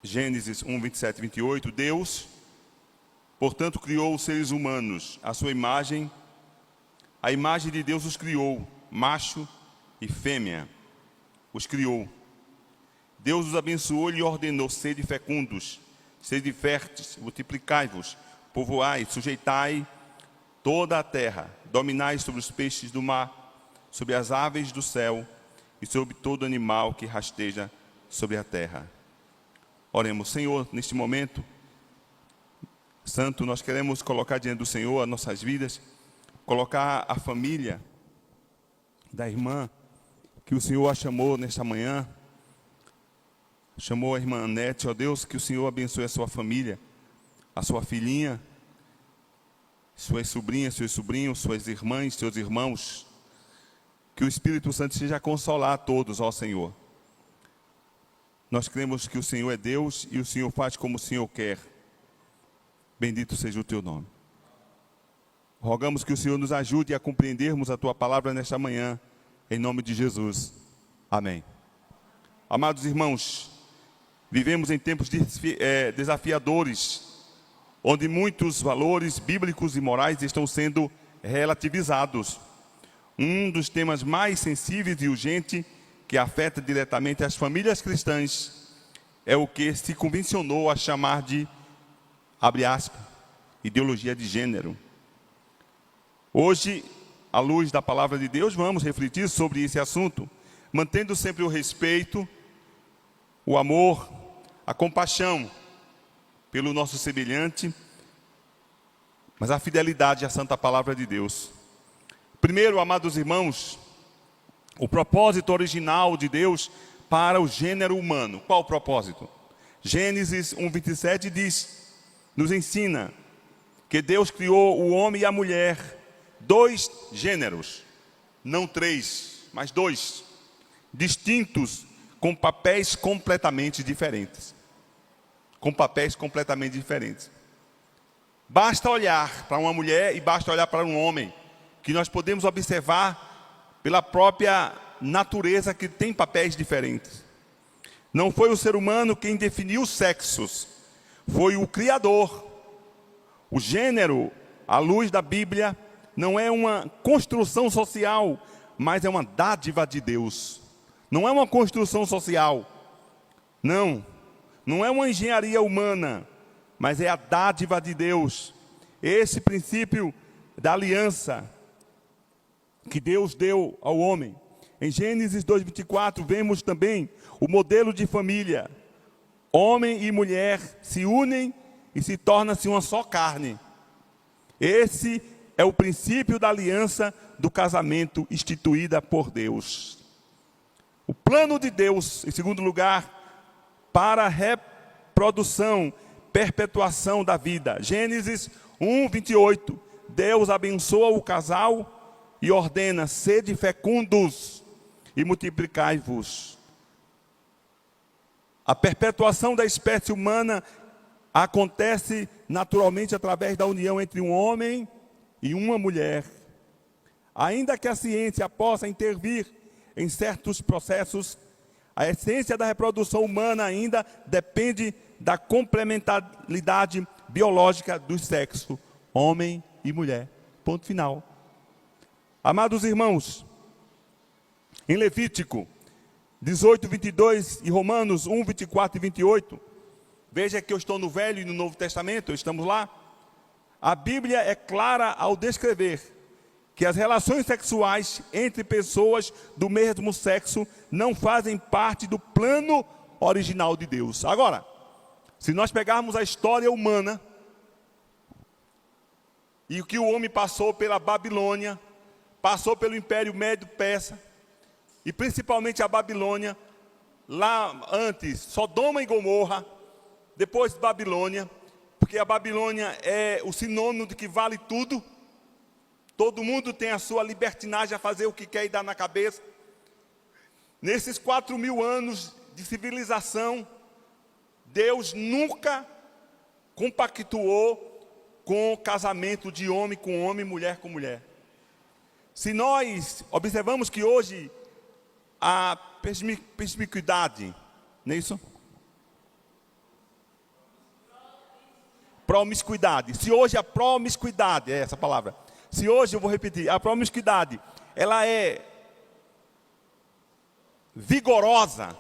Gênesis 1, 27 e 28, Deus, portanto, criou os seres humanos, à sua imagem, a imagem de Deus os criou, macho e fêmea, os criou. Deus os abençoou e lhe ordenou: sede fecundos, sede férteis, multiplicai-vos, povoai, sujeitai toda a terra, dominai sobre os peixes do mar, sobre as aves do céu e sobre todo animal que rasteja sobre a terra. Oremos. Senhor, neste momento santo, nós queremos colocar diante do Senhor as nossas vidas, colocar a família da irmã que o Senhor a chamou nesta manhã, chamou a irmã Anete. Ó Deus, que o Senhor abençoe a sua família, a sua filhinha, suas sobrinhas, seus sobrinhos, suas irmãs, seus irmãos, que o Espírito Santo seja a consolar a todos, ó Senhor. Nós cremos que o Senhor é Deus e o Senhor faz como o Senhor quer. Bendito seja o teu nome. Rogamos que o Senhor nos ajude a compreendermos a tua palavra nesta manhã, em nome de Jesus. Amém. Amados irmãos, vivemos em tempos desafiadores, onde muitos valores bíblicos e morais estão sendo relativizados. Um dos temas mais sensíveis e urgentes que afeta diretamente as famílias cristãs é o que se convencionou a chamar de, abre aspas, ideologia de gênero. Hoje, à luz da palavra de Deus, vamos refletir sobre esse assunto, mantendo sempre o respeito, o amor, a compaixão pelo nosso semelhante, mas a fidelidade à santa palavra de Deus. Primeiro, amados irmãos, o propósito original de Deus para o gênero humano. Qual o propósito? Gênesis 1:27 diz, nos ensina que Deus criou o homem e a mulher, dois gêneros, não três, mas dois, distintos, com papéis completamente diferentes. Com papéis completamente diferentes. Basta olhar para uma mulher e basta olhar para um homem, que nós podemos observar pela própria natureza que tem papéis diferentes. Não foi o ser humano quem definiu os sexos, foi o Criador. O gênero, à luz da Bíblia, não é uma construção social, mas é uma dádiva de Deus. Não é uma construção social, não é uma engenharia humana, mas é a dádiva de Deus. Esse princípio da aliança que Deus deu ao homem. Em Gênesis 2:24 vemos também o modelo de família. Homem e mulher se unem e se tornam-se uma só carne. Esse é o princípio da aliança do casamento instituída por Deus. O plano de Deus, em segundo lugar, para a reprodução, perpetuação da vida. Gênesis 1:28. Deus abençoa o casal e ordena: sede fecundos e multiplicai-vos. A perpetuação da espécie humana acontece naturalmente através da união entre um homem e uma mulher. Ainda que a ciência possa intervir em certos processos, a essência da reprodução humana ainda depende da complementaridade biológica do sexo, homem e mulher. Ponto final. Amados irmãos, em Levítico 18:22 e Romanos 1:24 e 28, veja que eu estou no Velho e no Novo Testamento, estamos lá. A Bíblia é clara ao descrever que as relações sexuais entre pessoas do mesmo sexo não fazem parte do plano original de Deus. Agora, se nós pegarmos a história humana e o que o homem passou pela Babilônia, passou pelo Império Médio-Persa, e principalmente a Babilônia, lá antes, Sodoma e Gomorra, depois Babilônia, porque a Babilônia é o sinônimo de que vale tudo, todo mundo tem a sua libertinagem a fazer o que quer e dar na cabeça. Nesses 4.000 anos de civilização, Deus nunca compactuou com o casamento de homem com homem, mulher com mulher. Se nós observamos que hoje a perspicuidade, não é isso? promiscuidade. Se hoje a promiscuidade, é essa palavra. Se hoje, eu vou repetir, a promiscuidade, ela é vigorosa,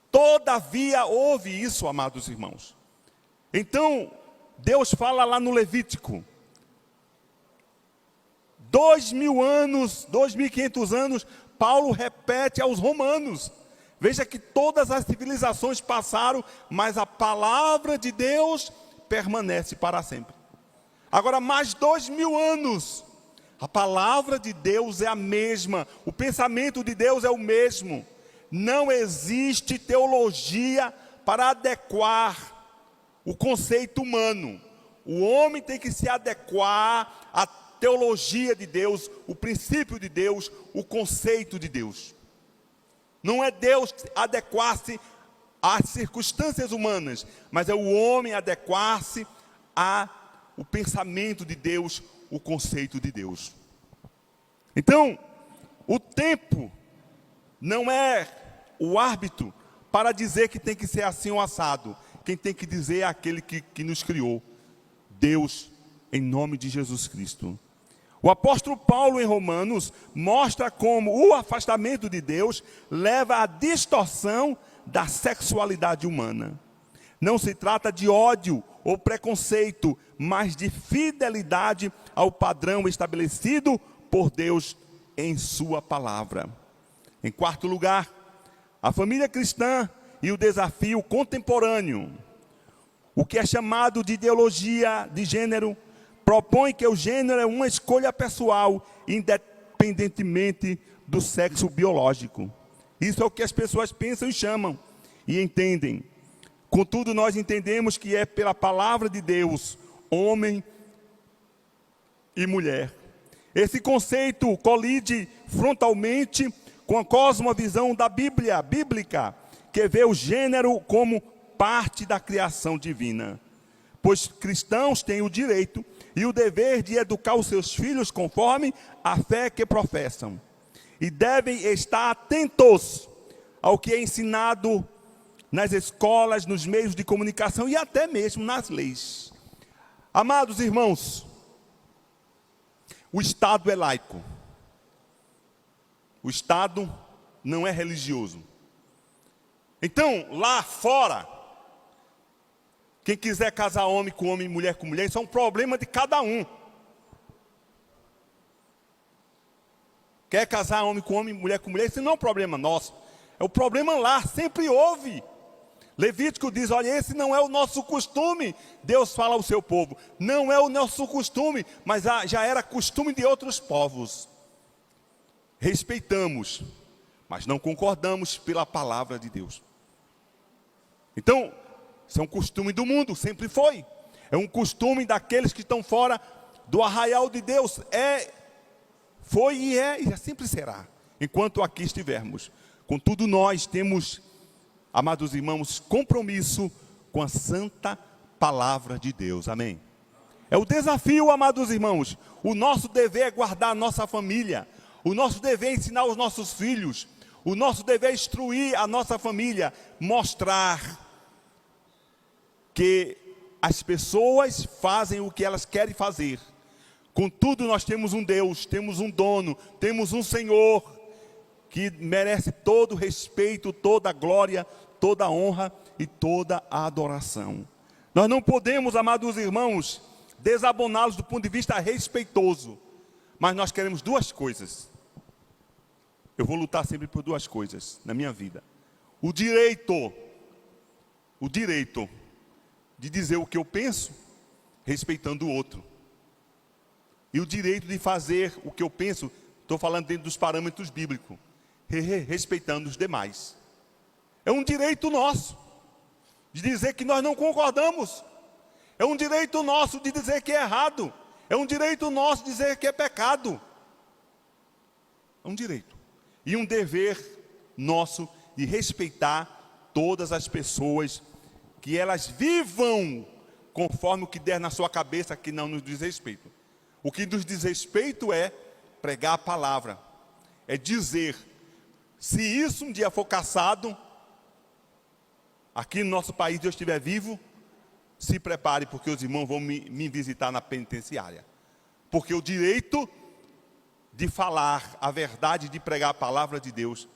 todavia houve isso, amados irmãos. Então, Deus fala lá no Levítico, 2.000 anos, 2.500 anos, Paulo repete aos romanos. Veja que todas as civilizações passaram, mas a palavra de Deus permanece para sempre. Agora, mais 2.000 anos, a palavra de Deus é a mesma, o pensamento de Deus é o mesmo. Não existe teologia para adequar o conceito humano. O homem tem que se adequar à teologia de Deus, o princípio de Deus, o conceito de Deus. Não é Deus adequar-se às circunstâncias humanas, mas é o homem adequar-se ao pensamento de Deus, o conceito de Deus. Então, o tempo não é o árbitro para dizer que tem que ser assim ou assado. Quem tem que dizer é aquele que nos criou, Deus, em nome de Jesus Cristo. O apóstolo Paulo, em Romanos, mostra como o afastamento de Deus leva à distorção da sexualidade humana. Não se trata de ódio ou preconceito, mas de fidelidade ao padrão estabelecido por Deus em sua palavra. Em quarto lugar, a família cristã e o desafio contemporâneo. O que é chamado de ideologia de gênero propõe que o gênero é uma escolha pessoal, independentemente do sexo biológico. Isso é o que as pessoas pensam e chamam e entendem. Contudo, nós entendemos que é pela palavra de Deus, homem e mulher. Esse conceito colide frontalmente com a cosmovisão da Bíblia bíblica, que vê o gênero como parte da criação divina. Pois cristãos têm o direito e o dever de educar os seus filhos conforme a fé que professam. E devem estar atentos ao que é ensinado nas escolas, nos meios de comunicação e até mesmo nas leis. Amados irmãos, o Estado é laico. O Estado não é religioso. Então, lá fora, quem quiser casar homem com homem, mulher com mulher, isso é um problema de cada um. Quer casar homem com homem, mulher com mulher, isso não é um problema nosso. É um problema lá, sempre houve. Levítico diz, olha, esse não é o nosso costume. Deus fala ao seu povo, não é o nosso costume, mas já era costume de outros povos. Respeitamos, mas não concordamos pela palavra de Deus. Então, isso é um costume do mundo, sempre foi. É um costume daqueles que estão fora do arraial de Deus. Foi e sempre será, enquanto aqui estivermos. Contudo, nós temos, amados irmãos, compromisso com a santa palavra de Deus. Amém? É o desafio, amados irmãos. O nosso dever é guardar a nossa família. O nosso dever é ensinar os nossos filhos. O nosso dever é instruir a nossa família. Mostrar que as pessoas fazem o que elas querem fazer. Contudo, nós temos um Deus, temos um dono, temos um Senhor que merece todo o respeito, toda a glória, toda a honra e toda a adoração. Nós não podemos, amados irmãos, desaboná-los do ponto de vista respeitoso, mas nós queremos duas coisas. Eu vou lutar sempre por duas coisas na minha vida: o direito de dizer o que eu penso, respeitando o outro. E o direito de fazer o que eu penso, estou falando dentro dos parâmetros bíblicos, respeitando os demais. É um direito nosso de dizer que nós não concordamos. É um direito nosso de dizer que é errado. É um direito nosso de dizer que é pecado. É um direito. E um dever nosso de respeitar todas as pessoas, que elas vivam conforme o que der na sua cabeça, que não nos diz respeito. O que nos diz respeito é pregar a palavra, é dizer, se isso um dia for cassado, aqui no nosso país, Deus estiver vivo, se prepare, porque os irmãos vão me visitar na penitenciária. Porque o direito de falar a verdade, de pregar a palavra de Deus,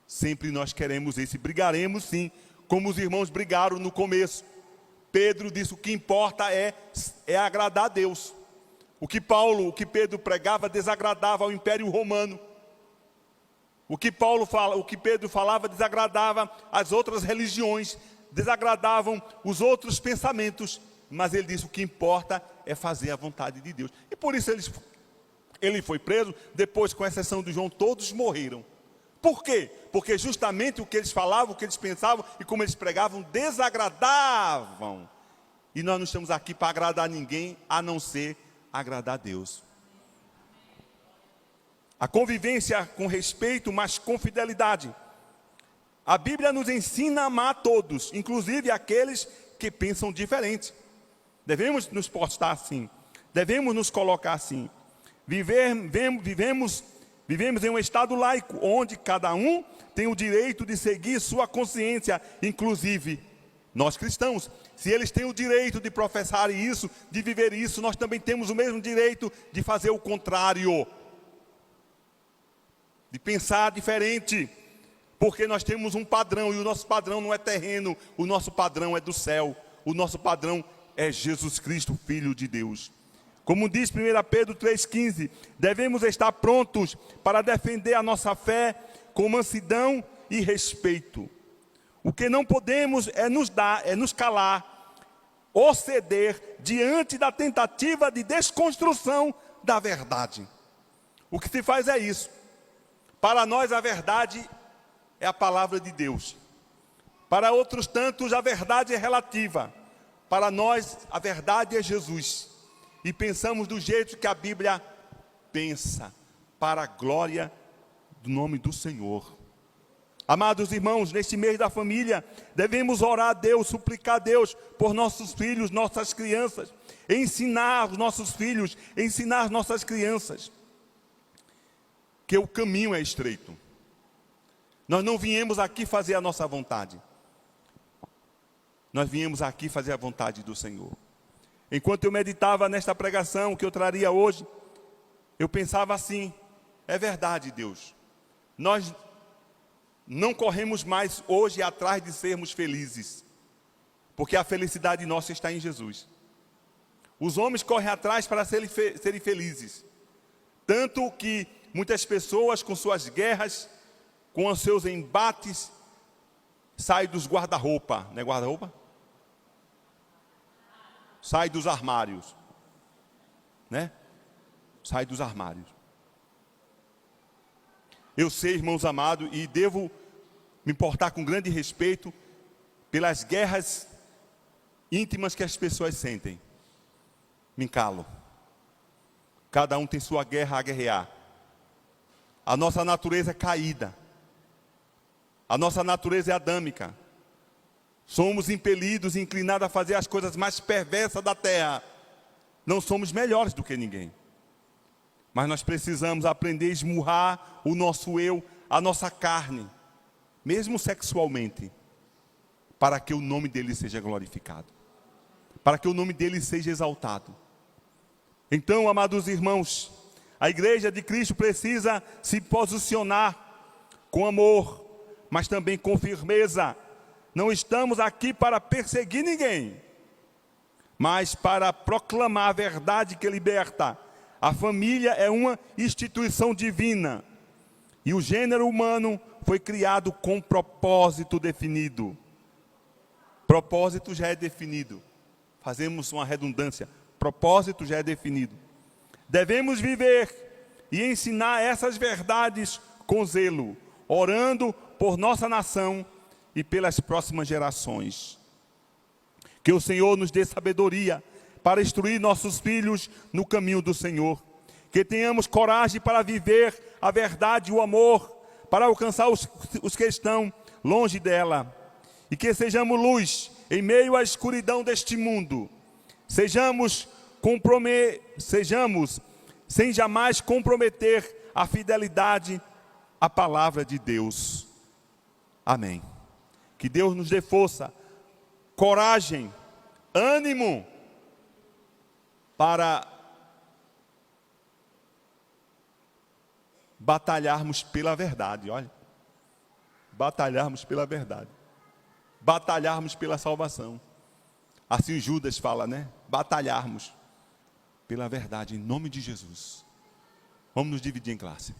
sempre nós queremos esse. Brigaremos sim, como os irmãos brigaram no começo. Pedro disse: o que importa é agradar a Deus. O que Pedro pregava desagradava ao Império Romano. O que Pedro falava desagradava as outras religiões, desagradavam os outros pensamentos. Mas ele disse: o que importa é fazer a vontade de Deus. E por isso ele foi preso. Depois, com exceção de João, todos morreram. Por quê? Porque justamente o que eles falavam, o que eles pensavam e como eles pregavam, desagradavam. E nós não estamos aqui para agradar ninguém, a não ser agradar a Deus. A convivência com respeito, mas com fidelidade. A Bíblia nos ensina a amar a todos, inclusive aqueles que pensam diferente. Devemos nos postar assim, devemos nos colocar assim. Vivemos em um estado laico, onde cada um tem o direito de seguir sua consciência, inclusive nós cristãos. Se eles têm o direito de professar isso, de viver isso, nós também temos o mesmo direito de fazer o contrário, de pensar diferente, porque nós temos um padrão, e o nosso padrão não é terreno, o nosso padrão é do céu, o nosso padrão é Jesus Cristo, Filho de Deus. Como diz 1 Pedro 3,15, devemos estar prontos para defender a nossa fé com mansidão e respeito. O que não podemos é nos calar ou ceder diante da tentativa de desconstrução da verdade. O que se faz é isso. Para nós a verdade é a palavra de Deus. Para outros tantos a verdade é relativa. Para nós a verdade é Jesus. E pensamos do jeito que a Bíblia pensa, para a glória do nome do Senhor. Amados irmãos, neste mês da família, devemos orar a Deus, suplicar a Deus por nossos filhos, nossas crianças, ensinar os nossos filhos, ensinar nossas crianças, que o caminho é estreito. Nós não viemos aqui fazer a nossa vontade. Nós viemos aqui fazer a vontade do Senhor. Enquanto eu meditava nesta pregação que eu traria hoje, eu pensava assim: é verdade, Deus, nós não corremos mais hoje atrás de sermos felizes, porque a felicidade nossa está em Jesus. Os homens correm atrás para serem felizes, tanto que muitas pessoas com suas guerras, com os seus embates, saem dos guarda-roupa, não é guarda-roupa? Sai dos armários, né? Sai dos armários. Eu sei, irmãos amados, e devo me importar com grande respeito pelas guerras íntimas que as pessoas sentem. Me calo. Cada um tem sua guerra a guerrear. A nossa natureza é caída. A nossa natureza é adâmica. Somos impelidos e inclinados a fazer as coisas mais perversas da terra. Não somos melhores do que ninguém. Mas nós precisamos aprender a esmurrar o nosso eu, a nossa carne, mesmo sexualmente, para que o nome dele seja glorificado, para que o nome dele seja exaltado. Então, amados irmãos, a igreja de Cristo precisa se posicionar com amor, mas também com firmeza. Não estamos aqui para perseguir ninguém, mas para proclamar a verdade que liberta. A família é uma instituição divina e o gênero humano foi criado com propósito definido. Propósito já é definido. Fazemos uma redundância. Propósito já é definido. Devemos viver e ensinar essas verdades com zelo, orando por nossa nação e pelas próximas gerações. Que o Senhor nos dê sabedoria para instruir nossos filhos no caminho do Senhor. Que tenhamos coragem para viver a verdade e o amor, para alcançar os que estão longe dela. E que sejamos luz em meio à escuridão deste mundo. Sejamos sem jamais comprometer a fidelidade à palavra de Deus. Amém. Que Deus nos dê força, coragem ânimo para batalharmos pela verdade, olha. Batalharmos pela verdade. Batalharmos pela salvação. Assim Judas fala, né? Batalharmos pela verdade, em nome de Jesus. Vamos nos dividir em classe.